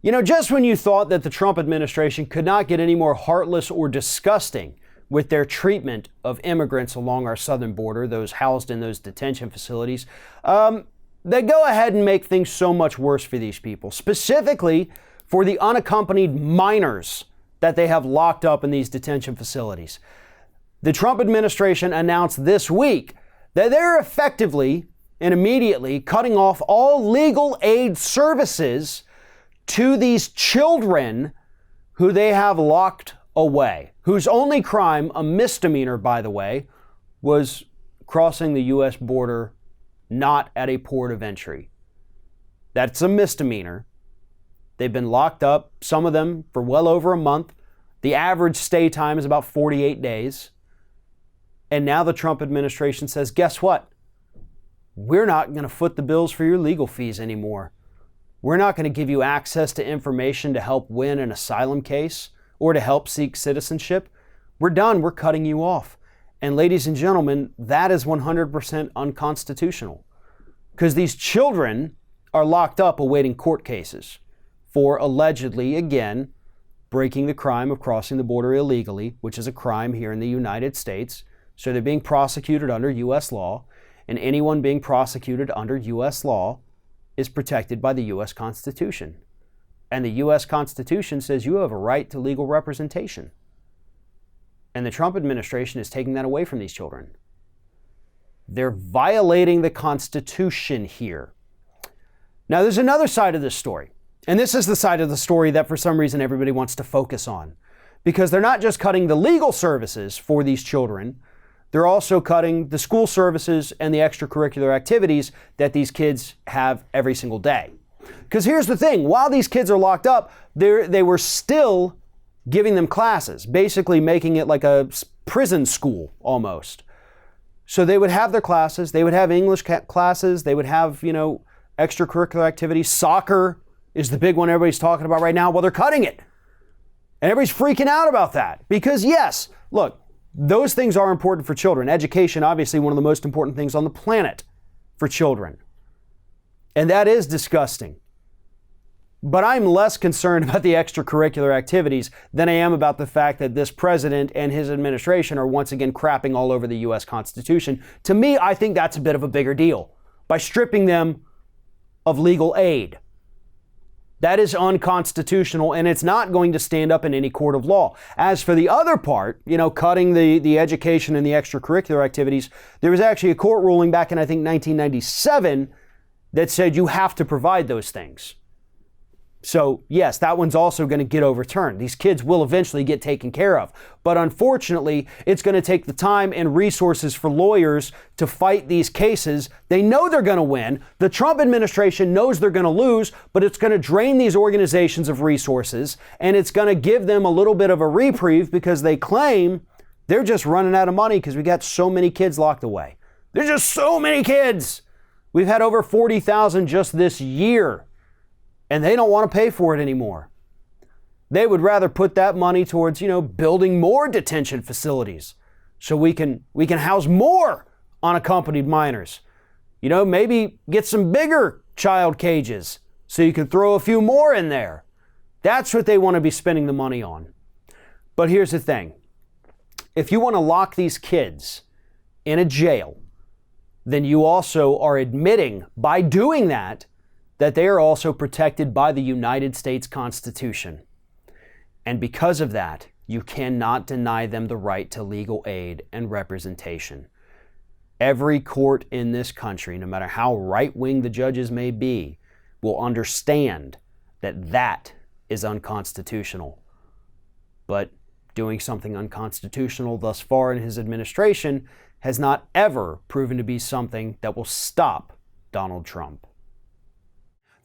You know, just when you thought that the Trump administration could not get any more heartless or disgusting with their treatment of immigrants along our southern border, those housed in those detention facilities, they go ahead and make things so much worse for these people, specifically for the unaccompanied minors that they have locked up in these detention facilities. The Trump administration announced this week that they're effectively and immediately cutting off all legal aid services to these children who they have locked away, whose only crime, a misdemeanor, by the way, was crossing the U.S. border not at a port of entry. That's a misdemeanor. They've been locked up, some of them for well over a month. The average stay time is about 48 days. And now the Trump administration says, guess what? We're not going to foot the bills for your legal fees anymore. We're not going to give you access to information to help win an asylum case or to help seek citizenship. We're done. We're cutting you off. And ladies and gentlemen, that is 100% unconstitutional because these children are locked up awaiting court cases for allegedly, again, breaking the crime of crossing the border illegally, which is a crime here in the United States. So they're being prosecuted under U.S. law, and anyone being prosecuted under U.S. law is protected by the U.S. Constitution. And the U.S. Constitution says you have a right to legal representation. And the Trump administration is taking that away from these children. They're violating the Constitution here. Now, there's another side of this story. And this is the side of the story that for some reason everybody wants to focus on. Because they're not just cutting the legal services for these children, they're also cutting the school services and the extracurricular activities that these kids have every single day. Because here's the thing, while these kids are locked up, they were still giving them classes, basically making it like a prison school almost. So they would have their classes, they would have English classes, they would have, extracurricular activities. Soccer is the big one everybody's talking about right now. Well, they're cutting it. And everybody's freaking out about that. Because yes, look, those things are important for children. Education, obviously, one of the most important things on the planet for children. And that is disgusting. But I'm less concerned about the extracurricular activities than I am about the fact that this president and his administration are once again crapping all over the U.S. Constitution. To me, I think that's a bit of a bigger deal by stripping them of legal aid. That is unconstitutional, and it's not going to stand up in any court of law. As for the other part, cutting the education and the extracurricular activities, there was actually a court ruling back in, I think, 1997 that said you have to provide those things. So yes, that one's also going to get overturned. These kids will eventually get taken care of. But unfortunately, it's going to take the time and resources for lawyers to fight these cases. They know they're going to win. The Trump administration knows they're going to lose, but it's going to drain these organizations of resources, and it's going to give them a little bit of a reprieve because they claim they're just running out of money because we got so many kids locked away. There's just so many kids. We've had over 40,000 just this year. And they don't want to pay for it anymore. They would rather put that money towards, building more detention facilities so we can house more unaccompanied minors. Maybe get some bigger child cages so you can throw a few more in there. That's what they want to be spending the money on. But here's the thing. If you want to lock these kids in a jail, then you also are admitting by doing that they are also protected by the United States Constitution. And because of that, you cannot deny them the right to legal aid and representation. Every court in this country, no matter how right-wing the judges may be, will understand that that is unconstitutional. But doing something unconstitutional thus far in his administration has not ever proven to be something that will stop Donald Trump.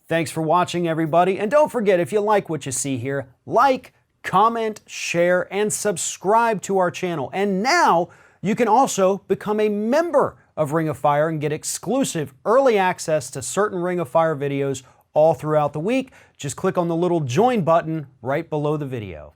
Thanks for watching, everybody. And don't forget, if you like what you see here, like, comment, share, and subscribe to our channel. And now you can also become a member of Ring of Fire and get exclusive early access to certain Ring of Fire videos all throughout the week. Just click on the little join button right below the video.